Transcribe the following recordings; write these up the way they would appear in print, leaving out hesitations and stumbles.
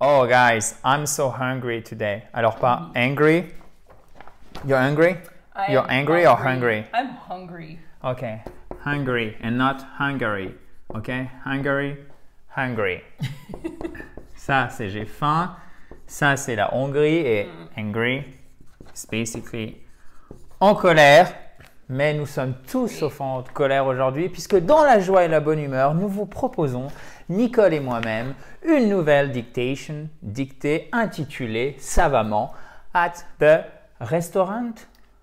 Oh guys, I'm so hungry today. Alors pas angry. You're hungry? You're angry or hungry? I'm hungry. Okay, hungry and not Hungary. Okay, hungry, hungry. Ça c'est j'ai faim. Ça c'est la Hongrie et angry, c'est basically en colère. Mais nous sommes tous sauf en colère aujourd'hui puisque dans la joie et la bonne humeur, nous vous proposons, Nicole et moi-même, une nouvelle dictée intitulée savamment At the Restaurant.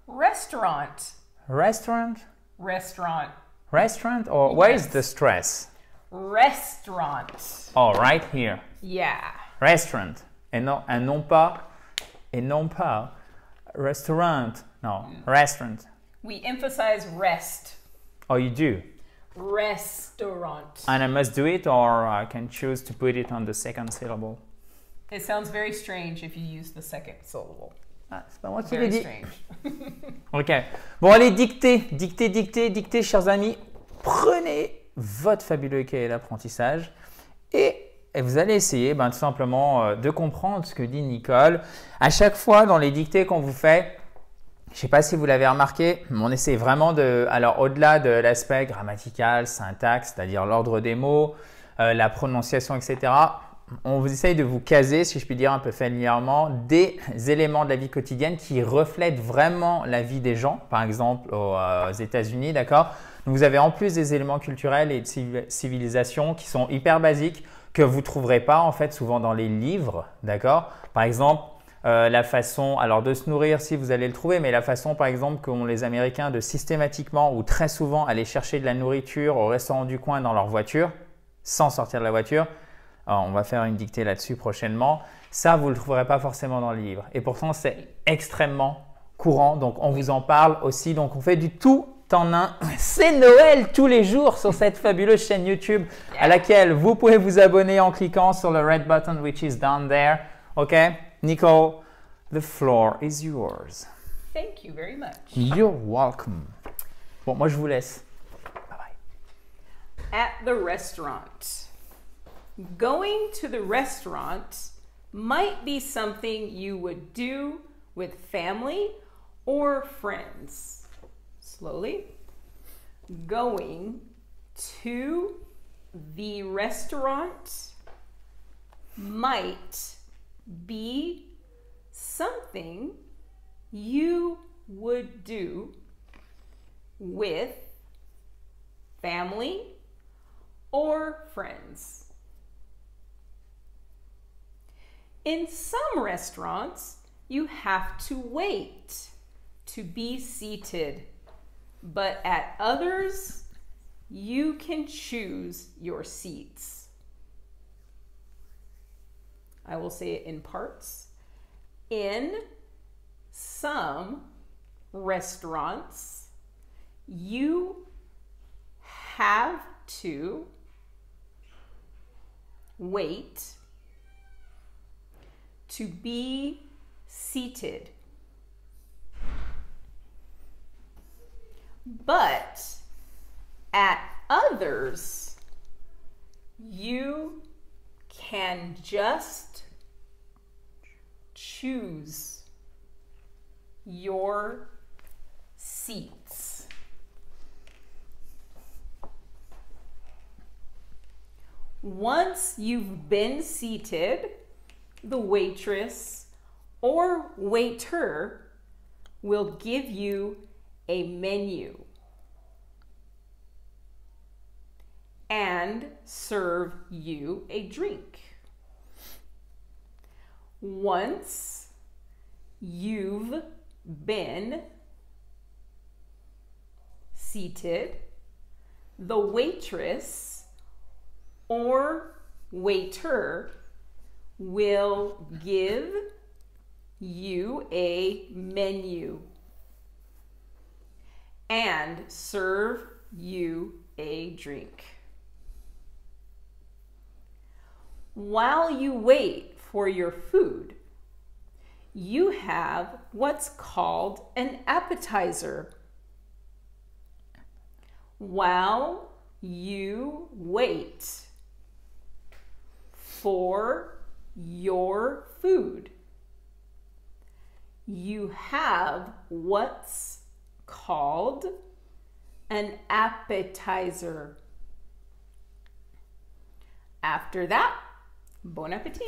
Restaurant. Restaurant? Restaurant. Restaurant or where is the stress? Restaurant. Oh, right here. Yeah. Restaurant. Et non pas restaurant. No, restaurant. We emphasize rest. Oh, you do? Restaurant. And I must do it or I can choose to put it on the second syllable? It sounds very strange if you use the second syllable. Ah, c'est pas moi qui l'ai dit. Very strange. Ok. Bon, allez, dictez, chers amis. Prenez votre fabuleux cahier d'apprentissage et vous allez essayer tout simplement de comprendre ce que dit Nicole. À chaque fois, dans les dictées qu'on vous fait, je ne sais pas si vous l'avez remarqué, mais on essaie vraiment de… Alors, au-delà de l'aspect grammatical, syntaxe, c'est-à-dire l'ordre des mots, la prononciation, etc., on vous essaye de vous caser, si je puis dire un peu familièrement, des éléments de la vie quotidienne qui reflètent vraiment la vie des gens, par exemple aux États-Unis, d'accord? Donc, vous avez en plus des éléments culturels et de civilisation qui sont hyper basiques, que vous ne trouverez pas en fait souvent dans les livres, d'accord? Par exemple, la façon, alors de se nourrir si vous allez le trouver, mais la façon par exemple qu'ont les Américains de systématiquement ou très souvent aller chercher de la nourriture au restaurant du coin dans leur voiture, sans sortir de la voiture. Alors, on va faire une dictée là-dessus prochainement. Ça, vous ne le trouverez pas forcément dans le livre. Et pourtant, c'est extrêmement courant, donc on vous en parle aussi. Donc on fait du tout en un. C'est Noël tous les jours sur cette fabuleuse chaîne YouTube à laquelle vous pouvez vous abonner en cliquant sur le red button which is down there. OK? Nicole, the floor is yours. Thank you very much. You're welcome. Bon, moi je vous laisse. Bye bye. At the restaurant. Going to the restaurant might be something you would do with family or friends. Slowly. Going to the restaurant might be something you would do with family or friends. In some restaurants, you have to wait to be seated, but at others, you can choose your seats. I will say it in parts. In some restaurants, you have to wait to be seated. But at others, you can just choose your seats. Once you've been seated, the waitress or waiter will give you a menu and serve you a drink. Once you've been seated, the waitress or waiter will give you a menu and serve you a drink. While you wait for your food, you have what's called an appetizer. While you wait for your food. You have what's called an appetizer. After that, bon appétit.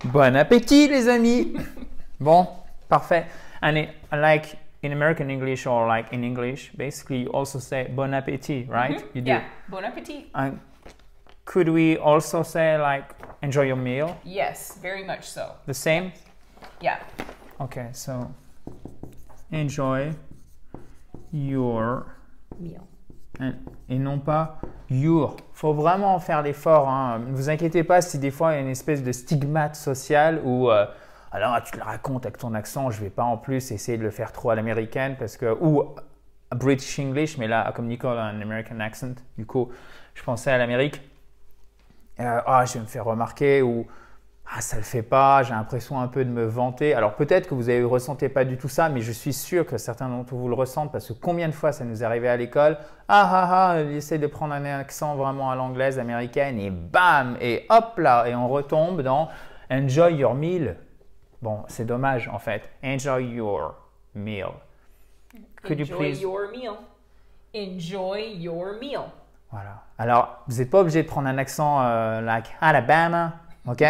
Bon appétit, les amis. Bon, parfait. And like in American English or like in English, basically you also say bon appétit, right? You do. Yeah, bon appétit. And could we also say like enjoy your meal? Yes, very much so. The same? Yeah. Okay, so enjoy your Meal. et non pas your. Faut vraiment faire l'effort. Hein. Ne vous inquiétez pas si des fois il y a une espèce de stigmate social où alors tu le racontes avec ton accent, je vais pas en plus essayer de le faire trop à l'américaine parce que ou à British English, mais là comme Nicole a un American accent, du coup je pensais à l'Amérique. Je vais me faire remarquer ou ça le fait pas, j'ai l'impression un peu de me vanter. Alors peut-être que vous ne ressentez pas du tout ça, mais je suis sûr que certains d'entre vous le ressentent parce que combien de fois ça nous est arrivé à l'école, il essaie de prendre un accent vraiment à l'anglaise américaine et bam, et hop là, et on retombe dans enjoy your meal. Bon, c'est dommage en fait. Enjoy your meal. Could you please... your meal. Enjoy your meal. Voilà. Alors, vous n'êtes pas obligé de prendre un accent like Alabama, ok?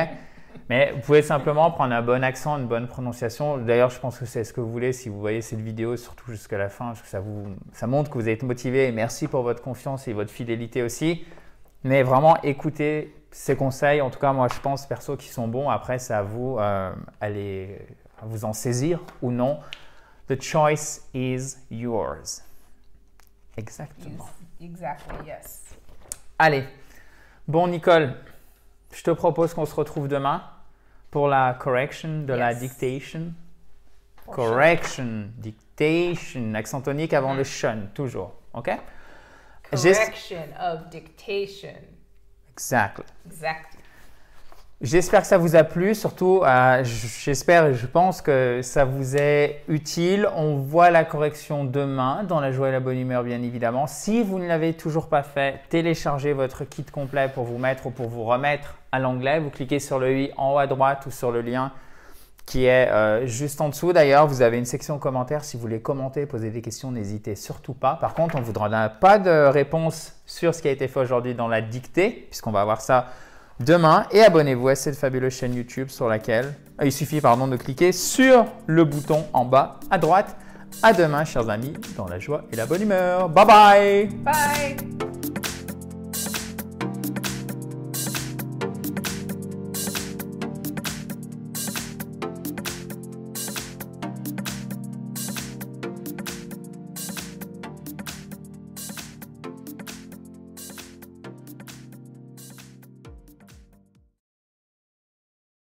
Mais vous pouvez simplement prendre un bon accent, une bonne prononciation. D'ailleurs, je pense que c'est ce que vous voulez si vous voyez cette vidéo, surtout jusqu'à la fin. Ça montre que vous êtes motivé. Et merci pour votre confiance et votre fidélité aussi. Mais vraiment, écoutez ces conseils. En tout cas, moi, je pense perso qu'ils sont bons. Après, c'est à vous à vous en saisir ou non. The choice is yours. Exactement. Exactly, yes. Allez. Bon, Nicole, je te propose qu'on se retrouve demain pour la correction de la dictation. Correction, dictation, accent tonique avant le shun, toujours. OK? Correction of dictation. Exactly. Exactly. J'espère que ça vous a plu. Surtout, j'espère et je pense que ça vous est utile. On voit la correction demain dans la joie et la bonne humeur, bien évidemment. Si vous ne l'avez toujours pas fait, téléchargez votre kit complet pour vous mettre ou pour vous remettre à l'anglais. Vous cliquez sur le i en haut à droite ou sur le lien qui est juste en dessous. D'ailleurs, vous avez une section commentaires. Si vous voulez commenter, poser des questions, n'hésitez surtout pas. Par contre, on ne vous donnera pas de réponse sur ce qui a été fait aujourd'hui dans la dictée, puisqu'on va voir ça demain. Et abonnez-vous à cette fabuleuse chaîne YouTube sur laquelle il suffit de cliquer sur le bouton en bas à droite. À demain, chers amis, dans la joie et la bonne humeur. Bye bye! Bye!